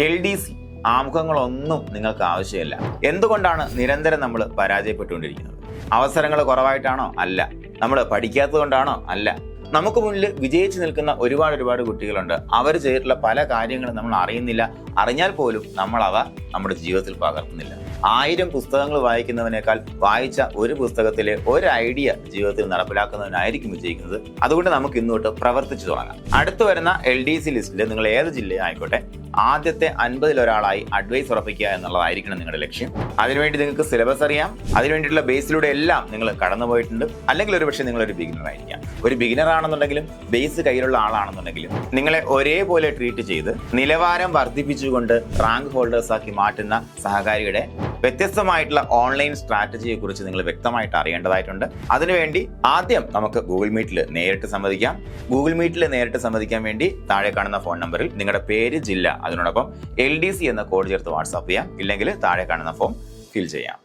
LDC ആമുഖങ്ങളൊന്നും നിങ്ങൾക്ക് ആവശ്യമില്ല. എന്തുകൊണ്ടാണ് നിരന്തരം നമ്മൾ പരാജയപ്പെട്ടുകൊണ്ടിരിക്കുന്നത്? അവസരങ്ങൾ കുറവായിട്ടാണോ? അല്ല. നമ്മൾ പഠിക്കാത്തത് കൊണ്ടാണോ? അല്ല. നമുക്ക് മുന്നിൽ വിജയിച്ചു നിൽക്കുന്ന ഒരുപാട് കുട്ടികളുണ്ട്. അവർ ചെയ്തിട്ടുള്ള പല കാര്യങ്ങളും നമ്മൾ അറിയുന്നില്ല. അറിഞ്ഞാൽ പോലും നമ്മൾ അവ നമ്മുടെ ജീവിതത്തിൽ പകർത്തുന്നില്ല. 1000 പുസ്തകങ്ങൾ വായിക്കുന്നതിനേക്കാൾ വായിച്ച ഒരു പുസ്തകത്തിലെ ഒരു ഐഡിയ ജീവിതത്തിൽ നടപ്പിലാക്കുന്നതിനായിരിക്കും വിജയിക്കുന്നത്. അതുകൊണ്ട് നമുക്ക് ഇന്നോട്ട് പ്രവർത്തിച്ചു തുടങ്ങാം. അടുത്തു വരുന്ന LDC ലിസ്റ്റിൽ നിങ്ങൾ ഏത് ജില്ലയായിക്കോട്ടെ, ആദ്യത്തെ 50-ൽ ഒരാളായി അഡ്വൈസ് ഉറപ്പിക്കുക എന്നുള്ളതായിരിക്കണം നിങ്ങളുടെ ലക്ഷ്യം. അതിനുവേണ്ടി നിങ്ങൾക്ക് സിലബസ് അറിയാം. അതിനുവേണ്ടിയിട്ടുള്ള ബേസിലൂടെ എല്ലാം നിങ്ങൾ കടന്നുപോയിട്ടുണ്ട്. അല്ലെങ്കിൽ ഒരുപക്ഷെ നിങ്ങളൊരു ബിഗിനർ ആയിരിക്കാം. ഒരു ബിഗിനർ ആണെന്നുണ്ടെങ്കിലും ബേസ് കയ്യിലുള്ള ആളാണെന്നുണ്ടെങ്കിലും നിങ്ങളെ ഒരേപോലെ ട്രീറ്റ് ചെയ്ത് നിലവാരം വർദ്ധിപ്പിച്ചുകൊണ്ട് റാങ്ക് ഹോൾഡേഴ്സ് ആക്കി മാറ്റുന്ന സഹകാരിയുടെ വ്യത്യസ്തമായിട്ടുള്ള ഓൺലൈൻ സ്ട്രാറ്റജിയെ കുറിച്ച് നിങ്ങൾ വ്യക്തമായിട്ട് അറിയേണ്ടതായിട്ടുണ്ട്. അതിനുവേണ്ടി ആദ്യം നമുക്ക് ഗൂഗിൾ മീറ്റിൽ നേരിട്ട് സംവദിക്കാം. ഗൂഗിൾ മീറ്റിൽ നേരിട്ട് സംവദിക്കാൻ വേണ്ടി താഴെ കാണുന്ന ഫോൺ നമ്പറിൽ നിങ്ങളുടെ പേര്, ജില്ല, അതിനോടൊപ്പം LDC എന്ന കോഡ് ചേർത്ത് വാട്സാപ്പ് ചെയ്യാം. ഇല്ലെങ്കിൽ താഴെ കാണുന്ന ഫോം ഫിൽ ചെയ്യാം.